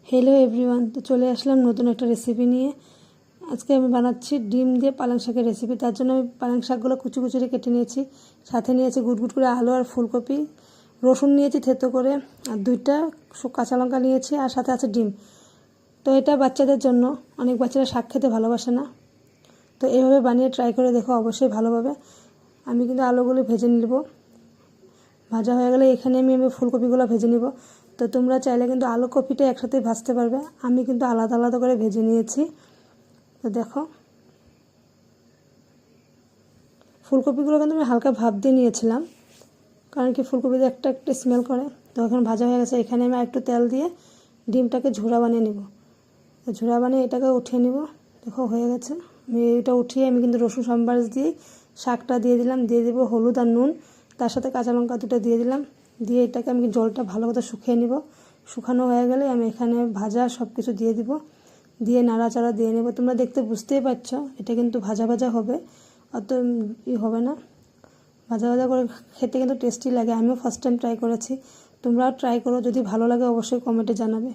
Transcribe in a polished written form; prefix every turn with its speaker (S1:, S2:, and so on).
S1: Hello everyone. तो चले आसलाम नतून एक रेसिपि निये। आज के बनाচ্ছি ডিম দিয়ে পালং শাকের রেসিপি। তার জন্য আমি পালং শাকগুলো কুচি কুচি করে কেটে নিয়েছি। সাথে নিয়েছি গুটগুট করে আলু আর ফুলকপি, রসুন নিয়েছি থেতো করে, আর দুইটা কাঁচা লঙ্কা নিয়েছি, আর সাথে আছে ডিম। তো এটা বাচ্চাদের জন্য, অনেক বাচ্চারা শাক খেতে ভালোবাসে না। তো এইভাবে বানিয়ে ট্রাই করে দেখো, অবশ্যই ভালো হবে। আমি কিন্তু আলুগুলো ভেজে নিব। ভাজা হয়ে গেলে এখানে আমি ফুলকপিগুলো ভেজে নিব। তো তোমরা চাইলে কিন্তু আলু কপিটা একসাথে ভাজতে পারবে। আমি কিন্তু আলাদা আলাদা করে ভেজে নিয়েছি। তো দেখো, ফুলকপিগুলো কিন্তু আমি হালকা ভাপ দিয়ে নিয়েছিলাম, কারণ কি ফুলকপিতে একটা একটা স্মেল করে। তো এখন ভাজা হয়ে গেছে। এখানে আমি একটু তেল দিয়ে ডিমটাকে ঝুড়া বানিয়ে নিব। তো ঝুড়া বানিয়ে এটাকে উঠিয়ে নিব। দেখো হয়ে গেছে। আমি এটা উঠিয়ে আমি কিন্তু রসুন সম্বার দিয়ে শাকটা দিয়ে দিলাম, দিয়ে দেবো হলুদ আর নুন, তার সাথে কাঁচা লঙ্কা দুটো দিয়ে দিলাম। দিয়ে এটাকে আমি জলটা ভালো করে শুকিয়ে নিব। শুকানো হয়ে গেলে আমি এখানে ভাজা সব কিছু দিয়ে দিব, দিয়ে নাড়াচাড়া দিয়ে নেব। তোমরা দেখতে বুঝতেই পারছো এটা কিন্তু ভাজা ভাজা হবে, অত হবে না। ভাজা ভাজা করে খেতে কিন্তু টেস্টি লাগে। আমিও ফার্স্ট টাইম ট্রাই করেছি, তোমরাও ট্রাই করো। যদি ভালো লাগে অবশ্যই কমেন্টে জানাবে।